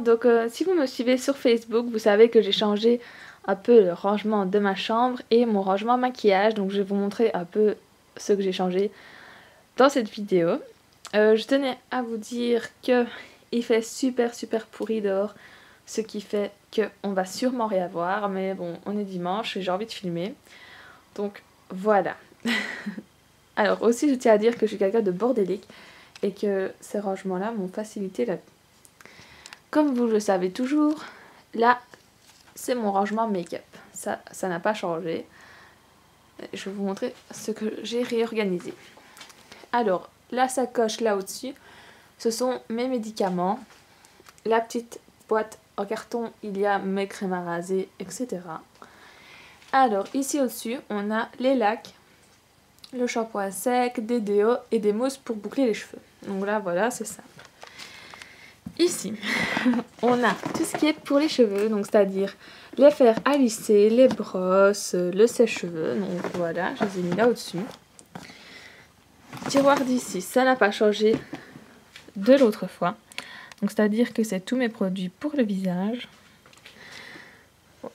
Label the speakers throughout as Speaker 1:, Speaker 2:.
Speaker 1: Donc si vous me suivez sur Facebook, vous savez que j'ai changé un peu le rangement de ma chambre et mon rangement maquillage. Donc je vais vous montrer un peu ce que j'ai changé dans cette vidéo. Je tenais à vous dire que il fait super pourri dehors, ce qui fait qu'on va sûrement rien voir, mais bon, on est dimanche et j'ai envie de filmer. Donc voilà. Alors aussi je tiens à dire que je suis quelqu'un de bordélique et que ces rangements-là m'ont facilité la vie. Comme vous le savez toujours, là c'est mon rangement make-up. Ça n'a pas changé. Je vais vous montrer ce que j'ai réorganisé. Alors, la sacoche là au-dessus, ce sont mes médicaments. La petite boîte en carton, il y a mes crèmes à raser, etc. Alors, ici au-dessus, on a les lacs, le shampoing sec, des déos et des mousses pour boucler les cheveux. Donc là, voilà, c'est simple. Ici, on a tout ce qui est pour les cheveux, donc c'est-à-dire les fers à lisser, les brosses, le sèche-cheveux. Donc voilà, je les ai mis là au-dessus. Tiroir d'ici, ça n'a pas changé de l'autre fois. Donc c'est-à-dire que c'est tous mes produits pour le visage.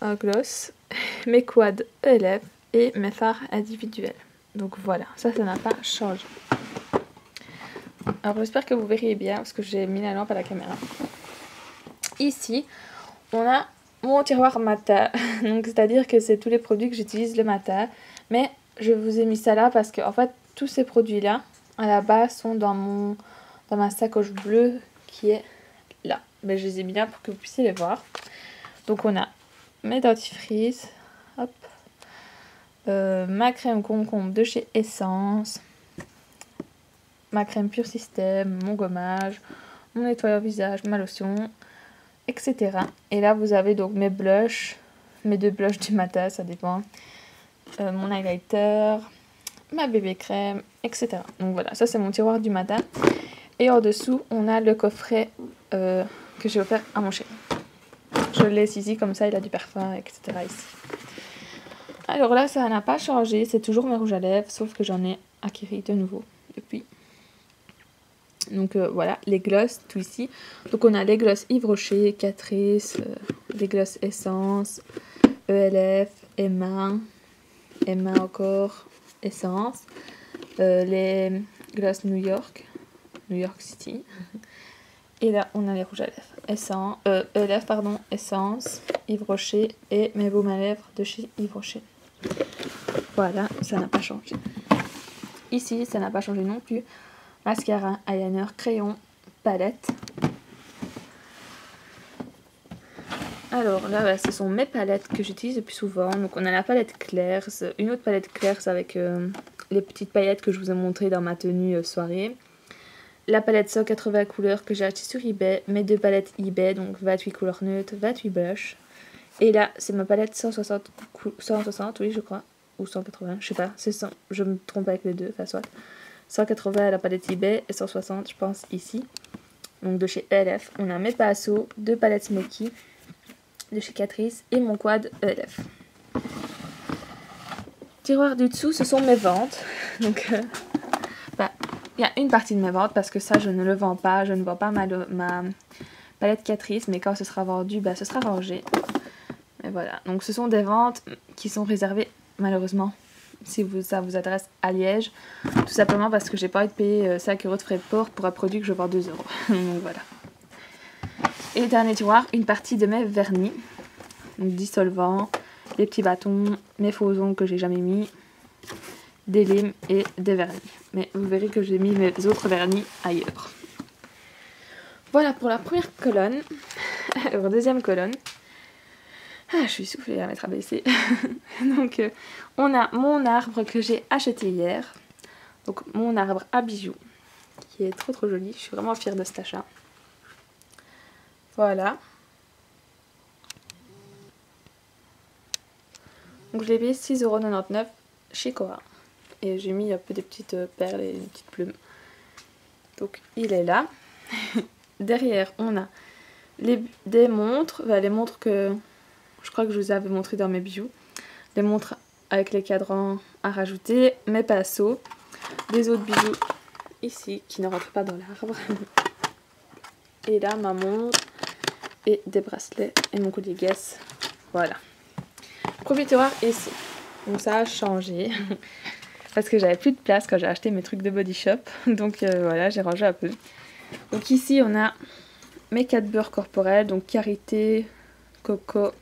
Speaker 1: Un gloss, mes quads ELF et mes fards individuels. Donc voilà, ça n'a pas changé. Alors j'espère que vous verriez bien parce que j'ai mis la lampe à la caméra. Ici, on a mon tiroir matin. Donc c'est-à-dire que c'est tous les produits que j'utilise le matin. Mais je vous ai mis ça là parce que en fait tous ces produits là à la base sont dans ma sacoche bleue qui est là. Mais je les ai mis là pour que vous puissiez les voir. Donc on a mes dentifrices, hop, ma crème concombre de chez Essence, ma crème Pure Système, mon gommage, mon nettoyeur visage, ma lotion, etc. Et là vous avez donc mes blushs, mes 2 blushs du matin, ça dépend, mon highlighter, ma bébé crème, etc. Donc voilà, ça c'est mon tiroir du matin. Et en dessous on a le coffret que j'ai offert à mon chéri. Je le laisse ici comme ça, il a du parfum, etc. ici. Alors là ça n'a pas changé, c'est toujours mes rouges à lèvres, sauf que j'en ai acquis de nouveau depuis. Donc voilà, les gloss, tout ici. Donc on a les gloss Yves Rocher, Catrice, les gloss Essence, ELF, Emma encore, Essence, les gloss New York City. Et là on a les rouges à lèvres, ELF pardon, Essence, Yves Rocher et mes baumes à lèvres de chez Yves Rocher. Voilà, ça n'a pas changé. Ici, ça n'a pas changé non plus. Mascara, eyeliner, crayon, palette. Alors là, ce sont mes palettes que j'utilise le plus souvent. Donc on a la palette Clairs, une autre palette Clairs avec les petites paillettes que je vous ai montrées dans ma tenue soirée. La palette 180 couleurs que j'ai achetée sur eBay. Mes 2 palettes eBay, donc 28 couleurs neutres, 28 blushs. Et là, c'est ma palette 160, oui je crois, ou 180, je sais pas, c'est 100, je me trompe avec les deux, enfin soit. 180 à la palette eBay et 160 je pense ici. Donc de chez ELF, on a mes pinceaux, 2 palettes Smoky de chez Catrice et mon quad ELF. Tiroir du dessous, ce sont mes ventes. Donc il y a une partie de mes ventes parce que ça je ne le vends pas, je ne vends pas ma palette Catrice, mais quand ce sera vendu, ce sera rangé. Et voilà, donc ce sont des ventes qui sont réservées malheureusement si ça vous adresse à Liège, tout simplement parce que j'ai pas envie de payer 5 € de frais de port pour un produit que je vends 2 €. Donc voilà. Et dernier tiroir, une partie de mes vernis, donc dissolvants, les petits bâtons, mes faux ongles que j'ai jamais mis, des limes et des vernis. Mais vous verrez que j'ai mis mes autres vernis ailleurs. Voilà pour la première colonne. Alors deuxième colonne. Ah, je suis soufflée à mettre à baisser. Donc, on a mon arbre que j'ai acheté hier. Donc, mon arbre à bijoux. Qui est trop joli. Je suis vraiment fière de cet achat. Voilà. Donc, je l'ai payé 6,99 € chez Cora. Et j'ai mis un peu des petites perles et des petites plumes. Donc, il est là. Derrière, on a des montres. Les montres que... je crois que je vous avais montré dans mes bijoux. Les montres avec les cadrans à rajouter. Mes pinceaux. Des autres bijoux ici qui ne rentrent pas dans l'arbre. Et là ma montre et des bracelets et mon collier Guess. Voilà. Premier tiroir ici. Donc ça a changé parce que j'avais plus de place quand j'ai acheté mes trucs de Body Shop. Donc voilà, j'ai rangé un peu. Donc ici on a mes 4 beurres corporels, donc karité, coco,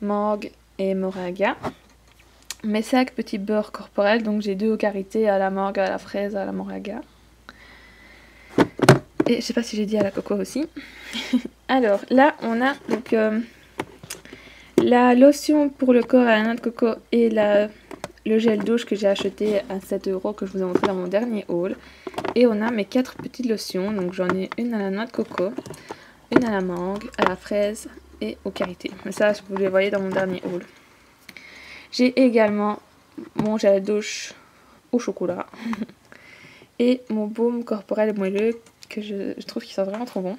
Speaker 1: mangue et moringa. Mes 5 petits beurres corporels, donc j'ai 2 au karité, à la mangue, à la fraise, à la moringa. Et je sais pas si j'ai dit à la coco aussi. Alors là on a donc la lotion pour le corps à la noix de coco et le gel douche que j'ai acheté à 7 € que je vous ai montré dans mon dernier haul. Et on a mes 4 petites lotions, donc j'en ai une à la noix de coco, une à la mangue, à la fraise et au karité. Mais ça vous les voyez dans mon dernier haul. J'ai également mon gel douche au chocolat et mon baume corporel moelleux que je trouve qu'il sent vraiment trop bon.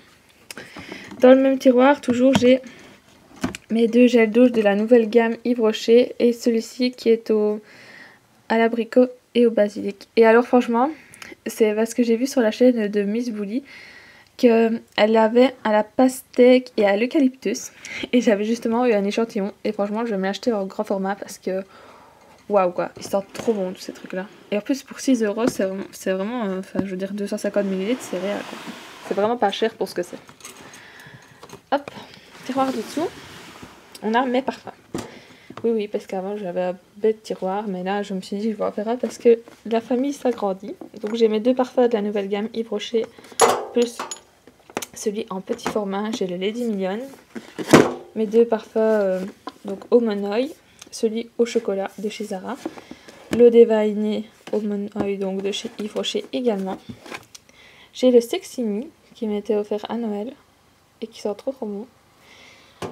Speaker 1: Dans le même tiroir, toujours j'ai mes 2 gels douche de la nouvelle gamme Yves Rocher et celui-ci qui est à l'abricot et au basilic. Et alors franchement, c'est parce que j'ai vu sur la chaîne de Miss Bully qu'elle avait à la pastèque et à l'eucalyptus. Et j'avais justement eu un échantillon. Et franchement, je vais me l'acheter en grand format parce que waouh quoi, ils sortent trop bons tous ces trucs là. Et en plus pour 6 €, c'est vraiment, enfin je veux dire 250 ml, c'est réel quoi. C'est vraiment pas cher pour ce que c'est. Hop, tiroir du dessous, on a mes parfums. Oui, parce qu'avant j'avais un bête tiroir, mais là je me suis dit je vais en faire un parce que la famille s'agrandit. Donc j'ai mes 2 parfums de la nouvelle gamme Yves Rocher, plus celui en petit format, j'ai le Lady Million. Mes 2 parfums, donc Almond Oil, celui au chocolat de chez Zara. L'eau déveinée Almond Oil donc de chez Yves Rocher également. J'ai le Sexy Me qui m'a été offert à Noël et qui sent trop bon.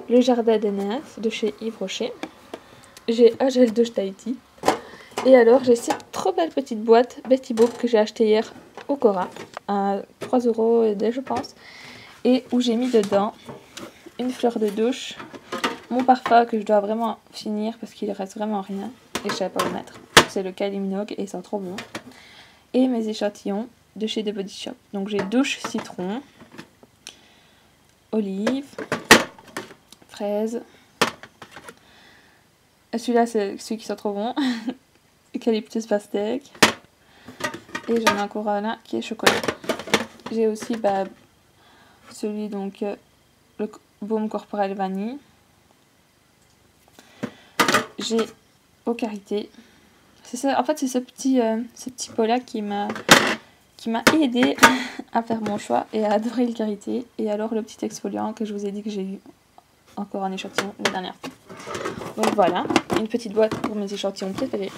Speaker 1: Le Jardin des Nymphes de chez Yves Rocher. J'ai un gel douche Tahiti. Et alors j'ai cette trop belle petite boîte Betty Boop que j'ai acheté hier au Cora à 3 € et des je pense. Et où j'ai mis dedans une fleur de douche, mon parfum que je dois vraiment finir parce qu'il reste vraiment rien et je savais pas où le mettre. C'est le Kylie Minogue et il sent trop bon. Et mes échantillons de chez The Body Shop. Donc j'ai douche citron, olive, fraise. Celui-là c'est celui qui sent trop bon. Eucalyptus pastèque. Et j'en ai encore un là qui est chocolat. J'ai aussi celui donc le baume corporel vanille. J'ai au karité. C'est ça, en fait c'est ce petit pot là qui m'a aidé à faire mon choix et à adorer le karité. Et alors le petit exfoliant que je vous ai dit que j'ai eu encore en échantillon la dernière fois. Donc voilà, une petite boîte pour mes échantillons préférés.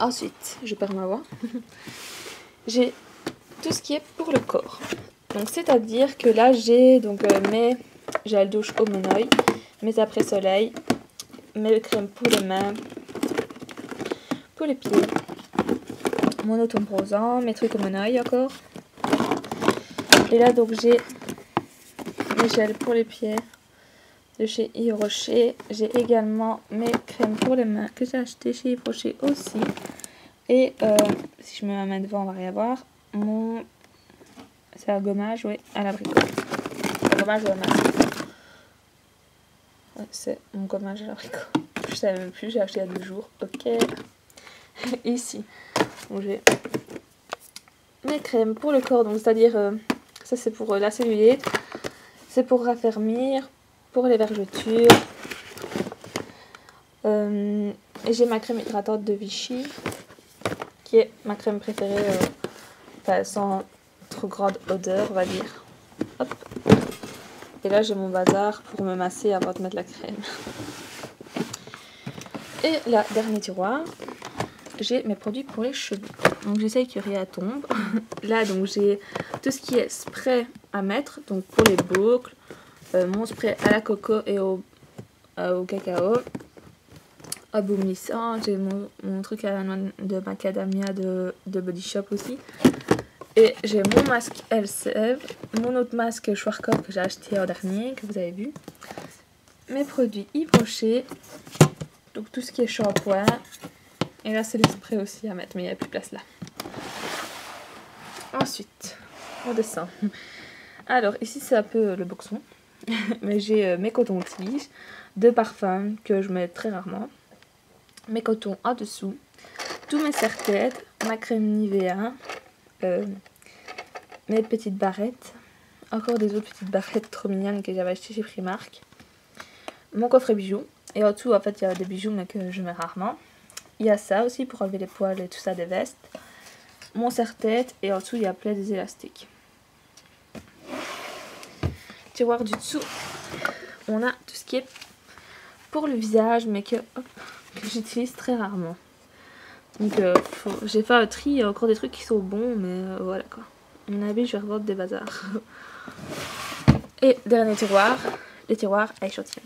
Speaker 1: Ensuite, je perds ma voix. J'ai tout ce qui est pour le corps. Donc c'est-à-dire que là j'ai donc mes gels douche Almond Oil, mes après-soleil, mes crèmes pour les mains, pour les pieds, mon automne bronzant, mes trucs Almond Oil encore. Et là donc j'ai mes gels pour les pieds de chez Yves Rocher. J'ai également mes crèmes pour les mains que j'ai acheté chez Yves Rocher aussi. Et si je mets ma main devant on va rien voir. C'est un gommage, oui, à l'abricot. Un gommage ou un masque. Ouais, c'est mon gommage à l'abricot. Je savais même plus, j'ai acheté il y a 2 jours. Ok. Ici, donc j'ai mes crèmes pour le corps, donc c'est-à-dire ça c'est pour la cellulite, c'est pour raffermir, pour les vergetures. Et j'ai ma crème hydratante de Vichy, qui est ma crème préférée, sans trop grande odeur, on va dire. Hop. Et là j'ai mon bazar pour me masser avant de mettre la crème. Et là, dernier tiroir, j'ai mes produits pour les cheveux. Donc j'essaye que rien tombe. Là donc j'ai tout ce qui est spray à mettre, donc pour les boucles, mon spray à la coco et au cacao, aboumissant, j'ai mon truc à la noix de macadamia de Body Shop aussi. Et j'ai mon masque Elseve, mon autre masque Schwarzkopf que j'ai acheté en dernier, que vous avez vu. Mes produits Yves Rocher, donc tout ce qui est shampoing. Et là c'est les sprays aussi à mettre, mais il n'y a plus de place là. Ensuite, on descend. Alors ici c'est un peu le boxon. Mais j'ai mes cotons-tiges, 2 parfums que je mets très rarement, mes cotons en dessous, tous mes serre-têtes, ma crème Nivea, mes petites barrettes, encore des autres petites barrettes trop mignonnes que j'avais achetées chez Primark, mon coffret bijoux, et en dessous en fait il y a des bijoux mais que je mets rarement. Il y a ça aussi pour enlever les poils et tout ça des vestes, mon serre-tête, et en dessous il y a plein des élastiques. Tiroir du dessous, on a tout ce qui est pour le visage mais que j'utilise très rarement. Donc j'ai fait un tri, il y a encore des trucs qui sont bons mais voilà quoi. À mon avis je vais revendre des bazars. Et dernier tiroir, les tiroirs à échantillons.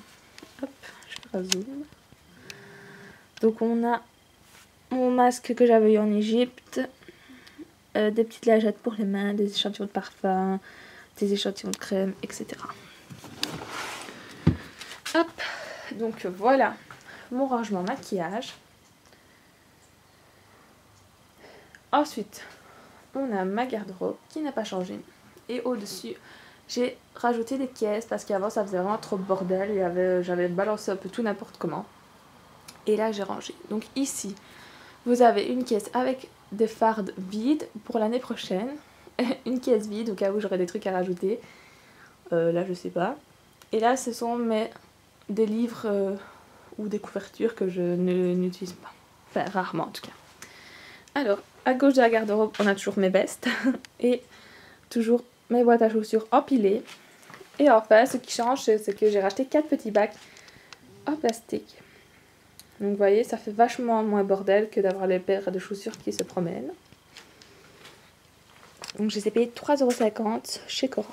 Speaker 1: Hop, je fais un zoom. Donc on a mon masque que j'avais eu en Égypte, des petites lingettes pour les mains, des échantillons de parfum, des échantillons de crème, etc. Hop, donc voilà mon rangement maquillage. Ensuite, on a ma garde-robe qui n'a pas changé. Et au-dessus, j'ai rajouté des caisses parce qu'avant ça faisait vraiment trop de bordel. J'avais balancé un peu tout n'importe comment. Et là, j'ai rangé. Donc ici, vous avez une caisse avec des fardes vides pour l'année prochaine. Une caisse vide au cas où j'aurais des trucs à rajouter. Là, je sais pas. Et là, ce sont des livres ou des couvertures que je n'utilise pas. Enfin, rarement en tout cas. Alors, à gauche de la garde-robe, on a toujours mes vestes et toujours mes boîtes à chaussures empilées. Et enfin, ce qui change, c'est que j'ai racheté 4 petits bacs en plastique. Donc, vous voyez, ça fait vachement moins bordel que d'avoir les paires de chaussures qui se promènent. Donc, je les ai payés 3,50 € chez Cora.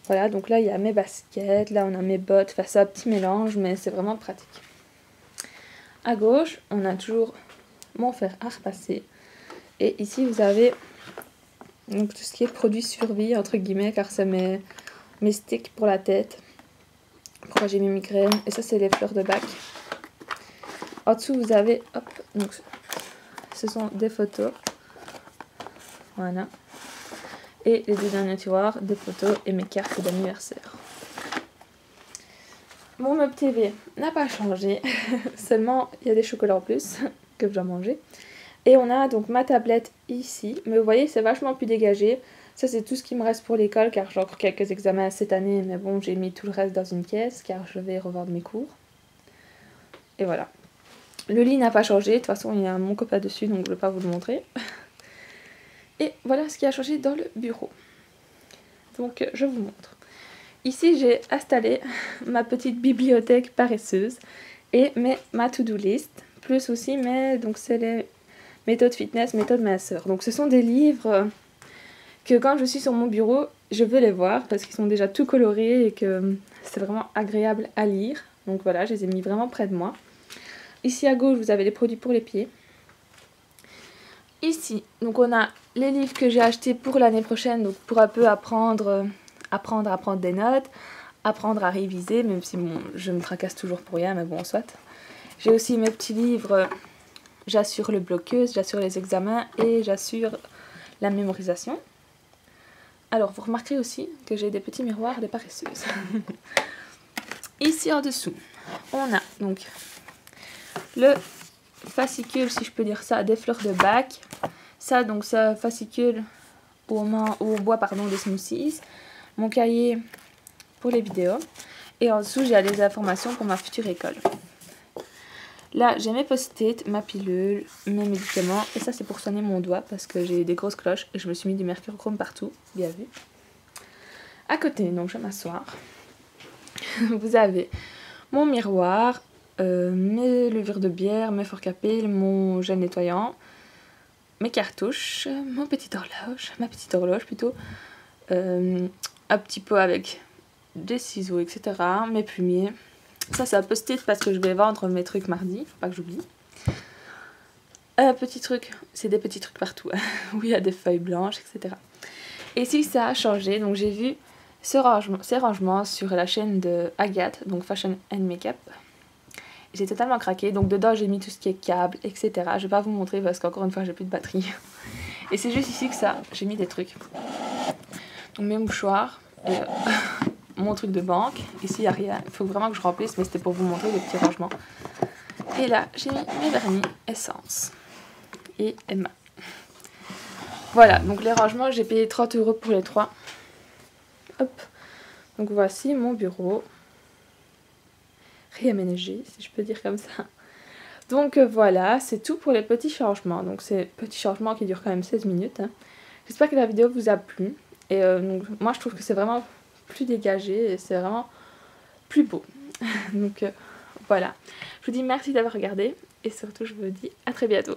Speaker 1: Voilà, donc là, il y a mes baskets, là, on a mes bottes. Enfin, c'est un petit mélange, mais c'est vraiment pratique. À gauche, on a toujours mon fer à repasser. Et ici, vous avez donc tout ce qui est produit survie, entre guillemets, car c'est mes sticks pour la tête. Pourquoi j'ai mis migraine. Et ça, c'est les fleurs de bac. En dessous, vous avez, hop, donc ce sont des photos. Voilà. Et les 2 derniers tiroirs, des photos et mes cartes d'anniversaire. Mon meuble TV n'a pas changé. Seulement, il y a des chocolats en plus que je dois manger. Et on a donc ma tablette ici. Mais vous voyez, c'est vachement plus dégagé. Ça, c'est tout ce qui me reste pour l'école, car j'ai encore quelques examens cette année. Mais bon, j'ai mis tout le reste dans une caisse, car je vais revendre mes cours. Et voilà. Le lit n'a pas changé. De toute façon, il y a mon copain dessus, donc je ne vais pas vous le montrer. Et voilà ce qui a changé dans le bureau. Donc, je vous montre. Ici, j'ai installé ma petite bibliothèque paresseuse et ma to-do list. Plus aussi, donc c'est les méthodes fitness, méthodes minceur. Donc, ce sont des livres que quand je suis sur mon bureau, je veux les voir parce qu'ils sont déjà tout colorés et que c'est vraiment agréable à lire. Donc voilà, je les ai mis vraiment près de moi. Ici à gauche, vous avez les produits pour les pieds. Ici, donc on a les livres que j'ai achetés pour l'année prochaine, donc pour un peu apprendre à prendre des notes, apprendre à réviser, même si bon, je me tracasse toujours pour rien, mais bon, soit. J'ai aussi mes petits livres, j'assure le bloqueuse, j'assure les examens et j'assure la mémorisation. Alors, vous remarquerez aussi que j'ai des petits miroirs des paresseuses. Ici en dessous, on a donc le fascicule, si je peux dire ça, des fleurs de bac. Ça, donc, ça fascicule où on boit des smoothies. Mon cahier pour les vidéos. Et en dessous, j'ai les informations pour ma future école. Là, j'ai mes post-it, ma pilule, mes médicaments. Et ça, c'est pour soigner mon doigt parce que j'ai des grosses cloches et je me suis mis du mercurochrome partout. Bien vu. À côté, donc, je vais m'asseoir. Vous avez mon miroir, mes levures de bière, mes forts à pile, mon gel nettoyant, mes cartouches, ma petite horloge plutôt, un petit pot avec des ciseaux, etc. Mes plumiers. Ça, c'est un post-it parce que je vais vendre mes trucs mardi, faut pas que j'oublie. Petit truc, c'est des petits trucs partout, où il y a des feuilles blanches, etc. Et ici, ça a changé, donc j'ai vu ces rangements sur la chaîne de Agathe, donc Fashion and Makeup. J'ai totalement craqué, donc dedans j'ai mis tout ce qui est câble, etc. Je vais pas vous montrer parce qu'encore une fois j'ai plus de batterie. Et c'est juste ici que ça, j'ai mis des trucs. Donc mes mouchoirs, et, mon truc de banque. Ici il n'y a rien, il faut vraiment que je remplisse, mais c'était pour vous montrer les petits rangements. Et là j'ai mis mes vernis Essence et Emma. Voilà, donc les rangements, j'ai payé 30 € pour les 3. Hop, donc voici mon bureau. Réaménagé, si je peux dire comme ça. Donc voilà, c'est tout pour les petits changements. Donc c'est petits changements qui durent quand même 16 minutes. Hein. J'espère que la vidéo vous a plu. Et donc moi je trouve que c'est vraiment plus dégagé et c'est vraiment plus beau. Donc voilà, je vous dis merci d'avoir regardé et surtout je vous dis à très bientôt.